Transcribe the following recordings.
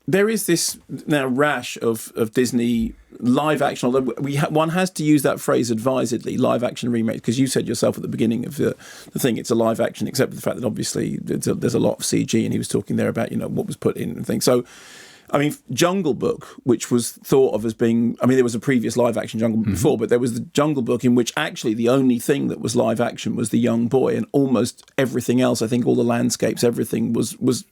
there is this now rash of Disney live action, although one has to use that phrase advisedly, live action remakes, because you said yourself at the beginning of the thing, it's a live action, except for the fact that obviously there's a lot of CG, and he was talking there about, what was put in and things. So, I mean, Jungle Book, which was thought of as being, I mean, there was a previous live action Jungle Book before, but there was the Jungle Book in which actually the only thing that was live action was the young boy, and almost everything else, I think all the landscapes, everything was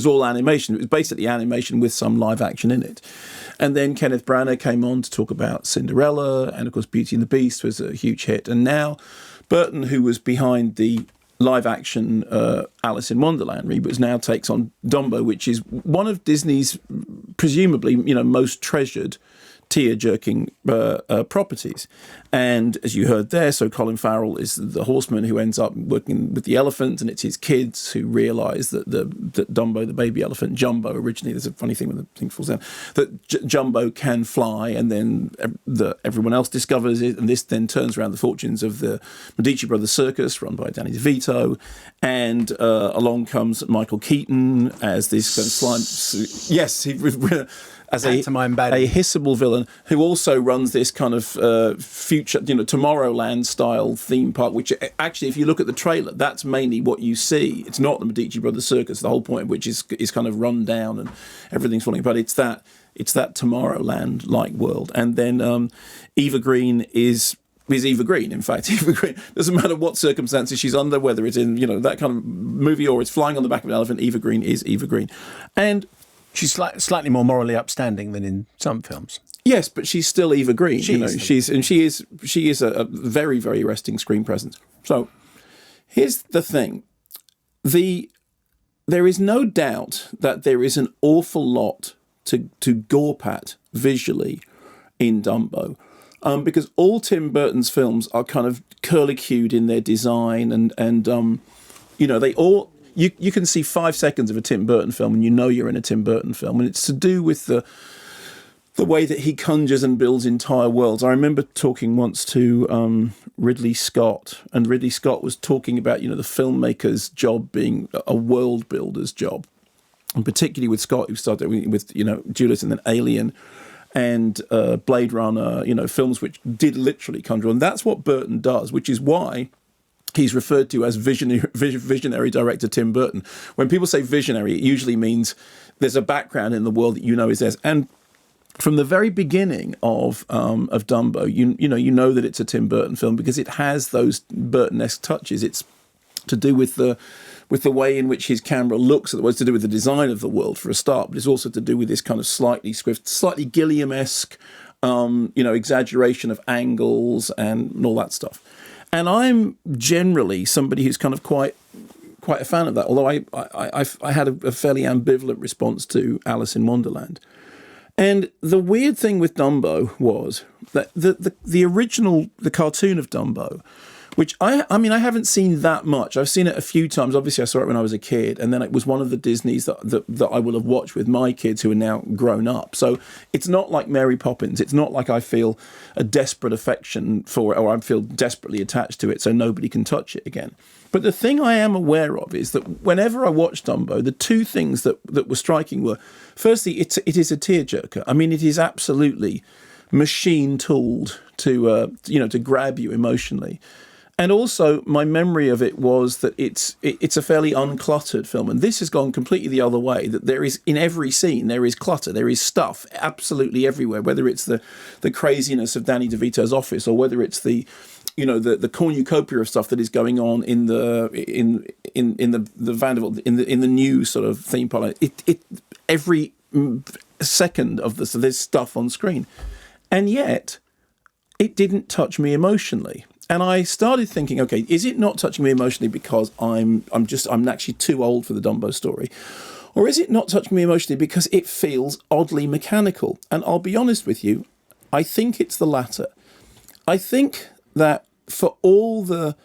all animation. It was basically animation with some live action in it. And then Kenneth Branagh came on to talk about Cinderella, and of course Beauty and the Beast was a huge hit. And now Burton, who was behind the live action Alice in Wonderland reboot, now takes on Dumbo, which is one of Disney's presumably most treasured tear-jerking properties. And as you heard there, so Colin Farrell is the horseman who ends up working with the elephant, and it's his kids who realise that that Dumbo, the baby elephant, Jumbo, originally, there's a funny thing when the thing falls down, that Jumbo can fly, and then everyone else discovers it, and this then turns around the fortunes of the Medici Brothers Circus, run by Danny DeVito, and along comes Michael Keaton as this kind of slime... Yes, he as a hissable villain who also runs this kind of future, Tomorrowland style theme park, which actually, if you look at the trailer, that's mainly what you see. It's not the Medici Brothers Circus, the whole point of which is kind of run down and everything's falling apart. It's that Tomorrowland-like world. And then Eva Green is Eva Green. In fact, Eva Green, doesn't matter what circumstances she's under, whether it's in, that kind of movie or it's flying on the back of an elephant, Eva Green is Eva Green. And she's slightly more morally upstanding than in some films. Yes, but she's still Eva Green. She is a very, very arresting screen presence. So here's the thing: there is no doubt that there is an awful lot to gawp at visually in Dumbo, because all Tim Burton's films are kind of curlicued in their design, and they all. You can see 5 seconds of a Tim Burton film and you're in a Tim Burton film, and it's to do with the way that he conjures and builds entire worlds. I remember talking once to Ridley Scott, and Ridley Scott was talking about the filmmaker's job being a world builder's job, and particularly with Scott, who started with Julius and then Alien and Blade Runner, films which did literally conjure, and that's what Burton does, which is why he's referred to as visionary director Tim Burton. When people say visionary, it usually means there's a background in the world that is theirs. And from the very beginning of Dumbo, you know that it's a Tim Burton film because it has those Burton-esque touches. It's to do with the way in which his camera looks. It's to do with the design of the world for a start, but it's also to do with this kind of slightly swift, slightly Gilliam-esque, exaggeration of angles and all that stuff. And I'm generally somebody who's kind of quite a fan of that, although I had a fairly ambivalent response to Alice in Wonderland. And the weird thing with Dumbo was that the original, the cartoon of Dumbo, which I haven't seen that much. I've seen it a few times. Obviously, I saw it when I was a kid, and then it was one of the Disneys that I will have watched with my kids who are now grown up. So it's not like Mary Poppins. It's not like I feel a desperate affection for it, or I feel desperately attached to it, so nobody can touch it again. But the thing I am aware of is that whenever I watch Dumbo, the two things that were striking were, firstly, it is a tearjerker. I mean, it is absolutely machine tooled to grab you emotionally. And also, my memory of it was that it's a fairly uncluttered film. And this has gone completely the other way, that there is, in every scene, there is clutter, there is stuff absolutely everywhere, whether it's the craziness of Danny DeVito's office or whether it's the cornucopia of stuff that is going on in the Vanderbilt, in the new sort of theme park. Every second of this, so there's stuff on screen. And yet, it didn't touch me emotionally. And I started thinking, okay, is it not touching me emotionally because I'm actually too old for the Dumbo story? Or is it not touching me emotionally because it feels oddly mechanical? And I'll be honest with you, I think it's the latter. I think that for all the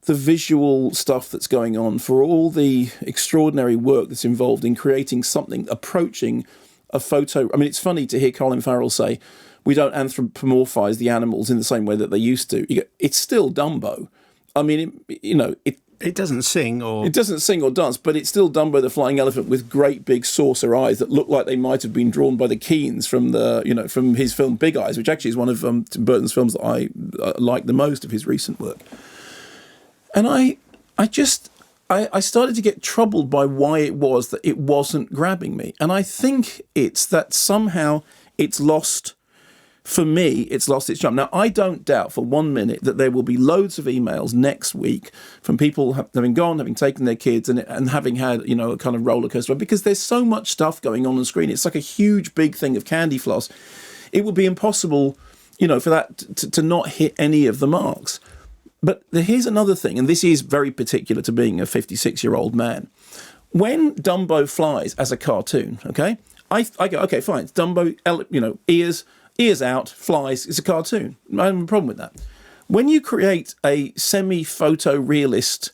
visual stuff that's going on, for all the extraordinary work that's involved in creating something approaching a photo. I mean, it's funny to hear Colin Farrell say, we don't anthropomorphize the animals in the same way that they used to. It's still Dumbo. I mean, It doesn't sing or... It doesn't sing or dance, but it's still Dumbo the Flying Elephant with great big saucer eyes that look like they might have been drawn by the Keens from from his film Big Eyes, which actually is one of Tim Burton's films that I like the most of his recent work. And I started to get troubled by why it was that it wasn't grabbing me. And I think it's that somehow it's lost... For me, it's lost its charm. Now, I don't doubt for 1 minute that there will be loads of emails next week from people having gone, having taken their kids and having had, a kind of roller coaster, because there's so much stuff going on screen. It's like a huge, big thing of candy floss. It would be impossible, for that to not hit any of the marks. But here's another thing, and this is very particular to being a 56-year-old man. When Dumbo flies as a cartoon, okay, I go, okay, fine, it's Dumbo, ears out, flies, it's a cartoon. I have a problem with that. When you create a semi-photo realist,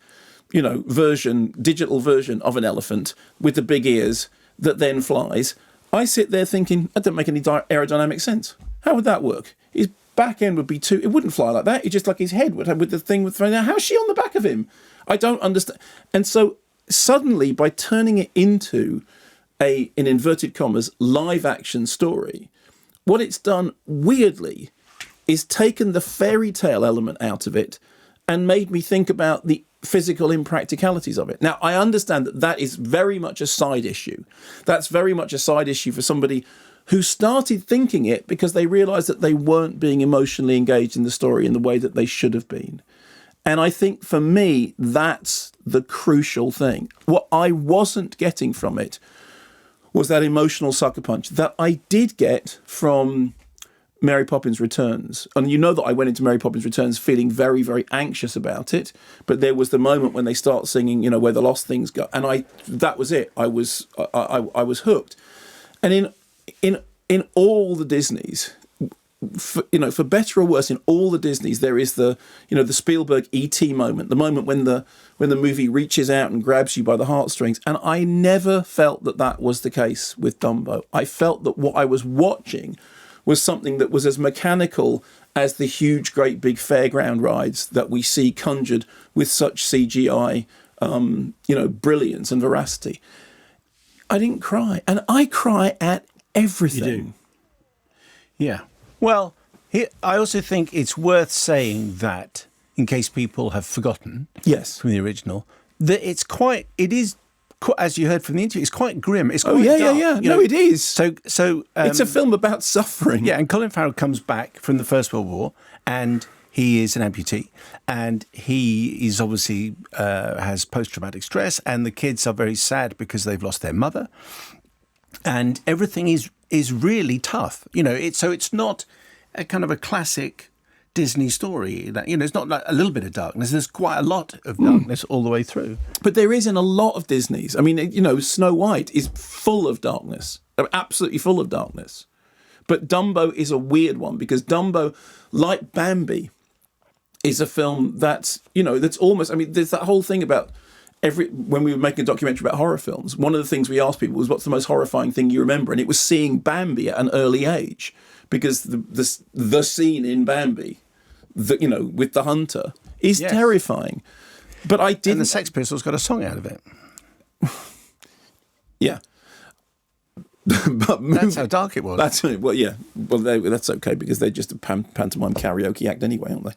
digital version of an elephant with the big ears that then flies, I sit there thinking, that doesn't make any aerodynamic sense. How would that work? His back end would be it wouldn't fly like that. It's just like his head would have with the thing with now. How's she on the back of him? I don't understand. And so suddenly, by turning it into in inverted commas, live action story, what it's done, weirdly, is taken the fairy tale element out of it and made me think about the physical impracticalities of it. Now, I understand that is very much a side issue. That's very much a side issue for somebody who started thinking it because they realised that they weren't being emotionally engaged in the story in the way that they should have been. And I think, for me, that's the crucial thing. What I wasn't getting from it was that emotional sucker punch that I did get from Mary Poppins Returns. And that I went into Mary Poppins Returns feeling very, very anxious about it. But there was the moment when they start singing, where the lost things go. And that was it. I was hooked. And in all the Disneys, for better or worse, in all the Disneys, there is the Spielberg E.T. moment, the moment when the movie reaches out and grabs you by the heartstrings. And I never felt that was the case with Dumbo. I felt that what I was watching was something that was as mechanical as the huge, great big fairground rides that we see conjured with such CGI, brilliance and veracity. I didn't cry. And I cry at everything. You do. Yeah. Well, I also think it's worth saying that, in case people have forgotten, yes, from the original, that it is, as you heard from the interview, it's quite grim. It's quite dark. Yeah. No, it is. So it's a film about suffering. Yeah, and Colin Farrell comes back from the First World War, and he is an amputee, and he is obviously has post-traumatic stress, and the kids are very sad because they've lost their mother, and everything is really tough. It's not a kind of a classic Disney story. That it's not like a little bit of darkness. There's quite a lot of darkness all the way through. But there is in a lot of Disneys. I mean, Snow White is full of darkness, absolutely full of darkness. But Dumbo is a weird one because Dumbo, like Bambi, is a film that's almost. I mean, there's that whole thing about. When we were making a documentary about horror films, one of the things we asked people was, what's the most horrifying thing you remember? And it was seeing Bambi at an early age, because the scene in Bambi, with the hunter, is terrifying. But I didn't... And the Sex Pistols got a song out of it. Yeah. But that's how dark it was. That's okay, because they're just a pantomime karaoke act anyway, aren't they?